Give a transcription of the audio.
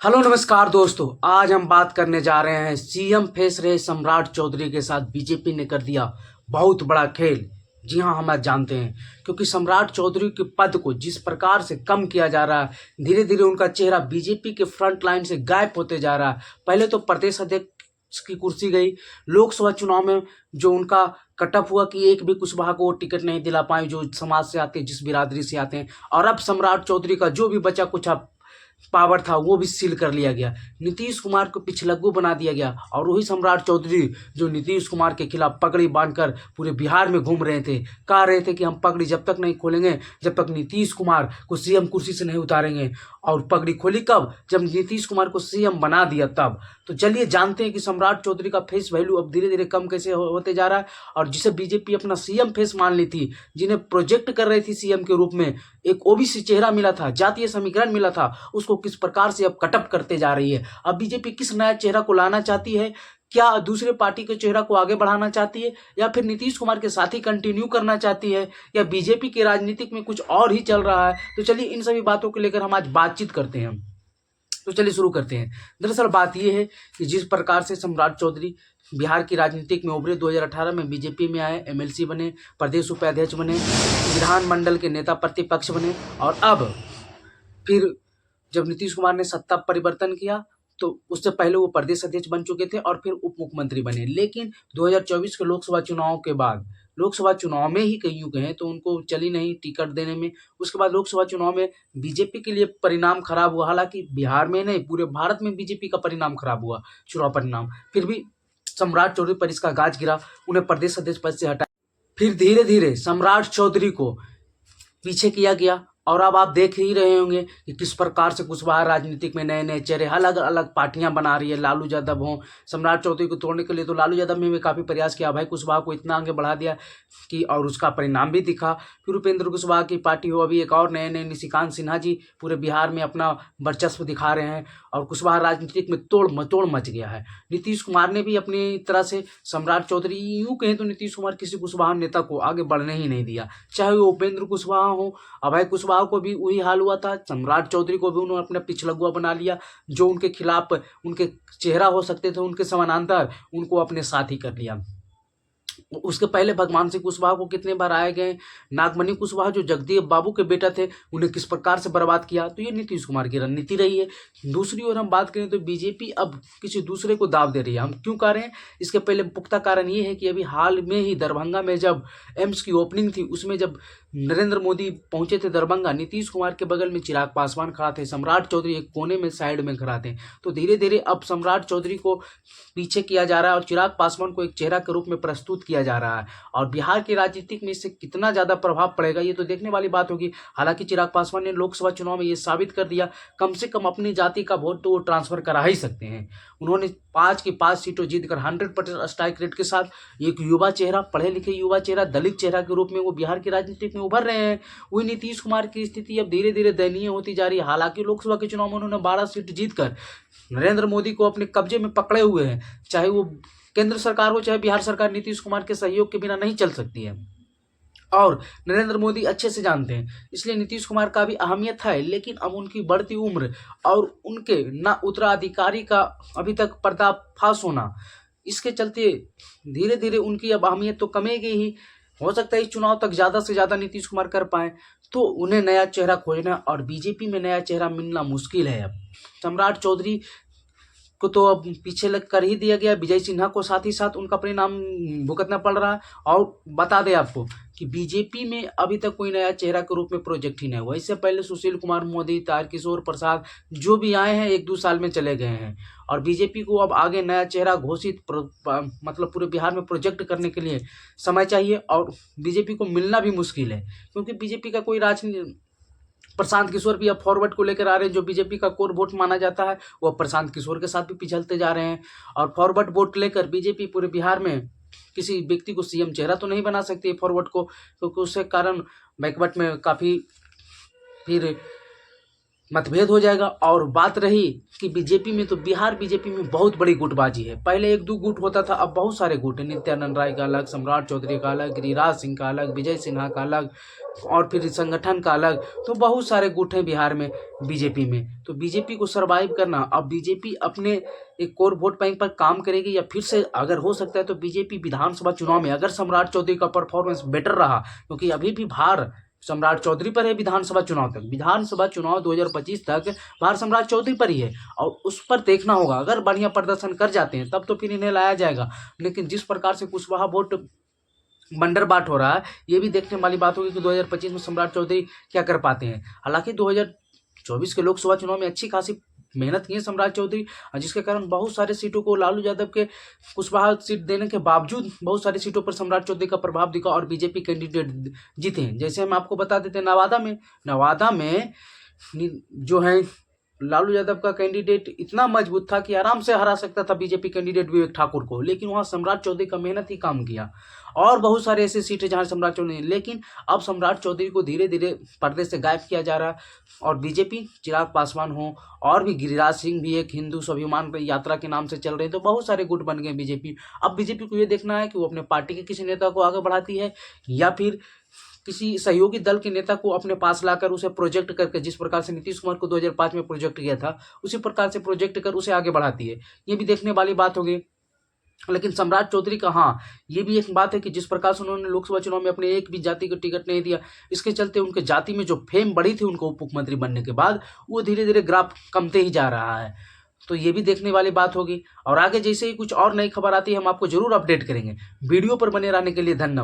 Hello नमस्कार दोस्तों। आज हम बात करने जा रहे हैं सीएम फेस रहे सम्राट चौधरी के साथ बीजेपी ने कर दिया बहुत बड़ा खेल। जी हाँ, हम आज जानते हैं क्योंकि सम्राट चौधरी के पद को जिस प्रकार से कम किया जा रहा है, धीरे धीरे उनका चेहरा बीजेपी के फ्रंट लाइन से गायब होते जा रहा है। पहले तो प्रदेश अध्यक्ष की कुर्सी गई, लोकसभा चुनाव में जो उनका कटअप हुआ कि एक भी कुशवाहा को टिकट नहीं दिला पाए जो समाज से आते हैं, जिस बिरादरी से आते हैं। और अब सम्राट चौधरी का जो भी बचा कुछ पावर था वो भी सील कर लिया गया। नीतीश कुमार को पिछलग्गू बना दिया गया और वही सम्राट चौधरी जो नीतीश कुमार के खिलाफ पगड़ी बांधकर पूरे बिहार में घूम रहे थे, कह रहे थे कि हम पगड़ी जब तक नहीं खोलेंगे जब तक नीतीश कुमार को सीएम कुर्सी से नहीं उतारेंगे। और पगड़ी खोली कब? जब नीतीश कुमार को सीएम बना दिया तब। तो चलिए जानते हैं कि सम्राट चौधरी का फेस वैल्यू अब धीरे धीरे कम कैसे होते जा रहा है। और जिसे बीजेपी अपना सीएम फेस मान ली थी, जिन्हें प्रोजेक्ट कर रही थी सीएम के रूप में, एक ओबीसी चेहरा मिला था, जातीय समीकरण मिला था, उसको किस प्रकार से अब कटअप करते जा रही है। अब बीजेपी किस नया चेहरा को लाना चाहती है? क्या दूसरे पार्टी के चेहरा को आगे बढ़ाना चाहती है, या फिर नीतीश कुमार के साथ ही कंटिन्यू करना चाहती है, या बीजेपी के राजनीतिक में कुछ और ही चल रहा है? तो चलिए इन सभी बातों को लेकर हम आज बातचीत करते हैं। तो चलिए शुरू करते हैं। दरअसल बात यह है कि जिस प्रकार से सम्राट चौधरी बिहार की राजनीतिक में उभरे, 2018 में बीजेपी में आए, एमएलसी बने, प्रदेश उपाध्यक्ष बने, विधानमंडल के नेता प्रतिपक्ष बने, और अब फिर जब नीतीश कुमार ने सत्ता परिवर्तन किया तो उससे पहले वो प्रदेश अध्यक्ष बन चुके थे और फिर उप मुख्यमंत्री बने। लेकिन 2024 के लोकसभा चुनाव के बाद, लोकसभा चुनाव में ही कहीं कहें तो उनको चली नहीं टिकट देने में। उसके बाद लोकसभा चुनाव में बीजेपी के लिए परिणाम खराब हुआ। हालांकि बिहार में नहीं, पूरे भारत में बीजेपी का परिणाम खराब हुआ, चुनाव परिणाम। फिर भी सम्राट चौधरी पर इसका गाज गिरा, उन्हें प्रदेश अध्यक्ष पद से हटाया। फिर धीरे धीरे सम्राट चौधरी को पीछे किया गया। और अब आप देख ही रहे होंगे कि किस प्रकार से कुशवाहा राजनीतिक में नए नए चेहरे, अलग अलग पार्टियां बना रही है। लालू यादव हो, सम्राट चौधरी को तोड़ने के लिए तो लालू यादव ने भी काफ़ी प्रयास किया, भाई कुशवाहा को इतना आगे बढ़ा दिया कि, और उसका परिणाम भी दिखा। फिर उपेंद्र कुशवाहा की पार्टी हो, अभी एक और नए नए निशिकांत सिन्हा जी पूरे बिहार में अपना वर्चस्व दिखा रहे हैं और कुशवाहा राजनीतिक में तोड़ मचोड़ मच गया है। नीतीश कुमार ने भी अपनी तरह से सम्राट चौधरी, यूँ कहें तो नीतीश कुमार किसी कुशवाहा नेता को आगे बढ़ने ही नहीं दिया, चाहे वो उपेंद्र कुशवाहा हो, अभय कुशवाहा को भी वही हाल हुआ था। सम्राट चौधरी को भी उन्होंने अपना पिछलगुआ बना लिया, जो उनके खिलाफ उनके चेहरा हो सकते थे, उनके समानांतर उनको अपने साथ ही कर लिया। उसके पहले भगवान सिंह कुशवाहा को कितने बार आए गए, नागमणि कुशवाहा जो जगदीप बाबू के बेटा थे, उन्हें किस प्रकार से बर्बाद किया। तो ये नीतीश कुमार की रणनीति रही है। दूसरी ओर हम बात करें तो बीजेपी अब किसी दूसरे को दाव दे रही है। हम क्यों कह रहे हैं? इसके पहले पुख्ता कारण ये है कि अभी हाल में ही दरभंगा में जब एम्स की ओपनिंग थी, उसमें जब नरेंद्र मोदी पहुंचे थे दरभंगा, नीतीश कुमार के बगल में चिराग पासवान खड़ा थे, सम्राट चौधरी एक कोने में साइड में खड़ा थे। तो धीरे धीरे अब सम्राट चौधरी को पीछे किया जा रहा है और चिराग पासवान को एक चेहरा के रूप में प्रस्तुत किया जा रहा है। और बिहार की राजनीतिक में इससे कितना ज़्यादा प्रभाव पड़ेगा ये तो देखने वाली बात होगी। हालांकि चिराग पासवान ने लोकसभा चुनाव में ये साबित कर दिया, कम से कम अपनी जाति का वोट तो वो ट्रांसफर करा ही सकते हैं। उन्होंने 5 की 5 सीटों जीतकर 100% स्ट्राइक रेट के साथ एक युवा चेहरा, पढ़े लिखे युवा चेहरा, दलित चेहरा के रूप में वो बिहार की राजनीति में उभर रहे हैं। वही नीतीश कुमार की स्थिति अब धीरे धीरे दयनीय होती जा रही है। हालांकि लोकसभा के चुनाव में उन्होंने 12 सीट जीतकर नरेंद्र मोदी को अपने कब्जे में पकड़े हुए हैं। चाहे वो केंद्र सरकार हो चाहे बिहार सरकार, नीतीश कुमार के सहयोग के बिना नहीं चल सकती है और नरेंद्र मोदी अच्छे से जानते हैं। इसलिए नीतीश कुमार का भी अहमियत है। लेकिन अब उनकी बढ़ती उम्र और उनके ना उत्तराधिकारी का अभी तक पर्दाफाश होना, इसके चलते धीरे धीरे उनकी अब अहमियत तो कमेगी ही। हो सकता है इस चुनाव तक ज़्यादा से ज़्यादा नीतीश कुमार कर पाए, तो उन्हें नया चेहरा खोजना और बीजेपी में नया चेहरा मिलना मुश्किल है। अब सम्राट चौधरी को तो अब पीछे लग कर ही दिया गया, विजय सिन्हा को साथ ही साथ उनका परिणाम भुगतना पड़ रहा है। और बता दें आपको कि बीजेपी में अभी तक कोई नया चेहरा के रूप में प्रोजेक्ट ही नहीं हुआ। इससे पहले सुशील कुमार मोदी, तारकिशोर प्रसाद जो भी आए हैं 1-2 साल में चले गए हैं। और बीजेपी को अब आगे नया चेहरा घोषित मतलब पूरे बिहार में प्रोजेक्ट करने के लिए समय चाहिए और बीजेपी को मिलना भी मुश्किल है, क्योंकि बीजेपी का कोई राजनीति, प्रशांत किशोर भी अब फॉरवर्ड को लेकर आ रहे हैं। जो बीजेपी का कोर वोट माना जाता है वो प्रशांत किशोर के साथ भी पिछलते जा रहे हैं। और फॉरवर्ड वोट लेकर बीजेपी पूरे बिहार में किसी व्यक्ति को सीएम चेहरा तो नहीं बना सकती फॉरवर्ड को, क्योंकि उसके कारण बैकवर्ड में काफ़ी फिर मतभेद हो जाएगा। और बात रही कि बीजेपी में, तो बिहार बीजेपी में बहुत बड़ी गुटबाजी है। पहले एक दो गुट होता था, अब बहुत सारे गुट हैं। नित्यानंद राय का अलग, सम्राट चौधरी का अलग, गिरिराज सिंह का अलग, विजय सिन्हा का अलग, और फिर संगठन का अलग। तो बहुत सारे गुट हैं बिहार में बीजेपी में। तो बीजेपी को सर्वाइव करना, अब बीजेपी अपने एक कोर वोट बैंक पर काम करेगी, या फिर से अगर हो सकता है तो बीजेपी विधानसभा चुनाव में, अगर सम्राट चौधरी का परफॉर्मेंस बेटर रहा, क्योंकि अभी भी भार सम्राट चौधरी पर है विधानसभा चुनाव तक, विधानसभा चुनाव 2025 तक भार सम्राट चौधरी पर ही है, और उस पर देखना होगा। अगर बढ़िया प्रदर्शन कर जाते हैं तब तो फिर इन्हें लाया जाएगा। लेकिन जिस प्रकार से कुशवाहा वोट बंडर बाट हो रहा है, ये भी देखने वाली बात होगी कि 2025 में सम्राट चौधरी क्या कर पाते हैं। हालांकि 2024 के लोकसभा चुनाव में अच्छी खासी मेहनत की है सम्राट चौधरी, जिसके कारण बहुत सारे सीटों को लालू यादव के कुशवाहा सीट देने के बावजूद बहुत सारी सीटों पर सम्राट चौधरी का प्रभाव दिखा और बीजेपी कैंडिडेट जीते हैं। जैसे हम आपको बता देते हैं, नवादा में जो है लालू यादव का कैंडिडेट इतना मजबूत था कि आराम से हरा सकता था बीजेपी कैंडिडेट विवेक ठाकुर को, लेकिन वहां सम्राट चौधरी का मेहनत ही काम किया। और बहुत सारे ऐसे सीट है जहां सम्राट चौधरी, लेकिन अब सम्राट चौधरी को धीरे धीरे पर्दे से गायब किया जा रहा है। और बीजेपी, चिराग पासवान हो और भी गिरिराज सिंह भी एक हिंदू स्वाभिमान यात्रा के नाम से चल रहे हैं, तो बहुत सारे गुट बन गए बीजेपी। अब बीजेपी को ये देखना है कि वो अपने पार्टी के किसी नेता को आगे बढ़ाती है, या फिर किसी सहयोगी दल के नेता को अपने पास लाकर उसे प्रोजेक्ट करके, जिस प्रकार से नीतीश कुमार को 2005 में प्रोजेक्ट किया था, उसी प्रकार से प्रोजेक्ट कर उसे आगे बढ़ाती है। ये भी देखने वाली बात होगी। लेकिन सम्राट चौधरी का, हाँ, ये भी एक बात है कि जिस प्रकार से उन्होंने लोकसभा चुनाव में अपने एक भी जाति को टिकट नहीं दिया, इसके चलते उनके जाति में जो फेम बढ़ी थी उनको उप मुख्यमंत्री बनने के बाद, वो धीरे धीरे ग्राफ कमते ही जा रहा है। तो ये भी देखने वाली बात होगी। और आगे जैसे ही कुछ और नई खबर आती है हम आपको जरूर अपडेट करेंगे। वीडियो पर बने रहने के लिए धन्यवाद।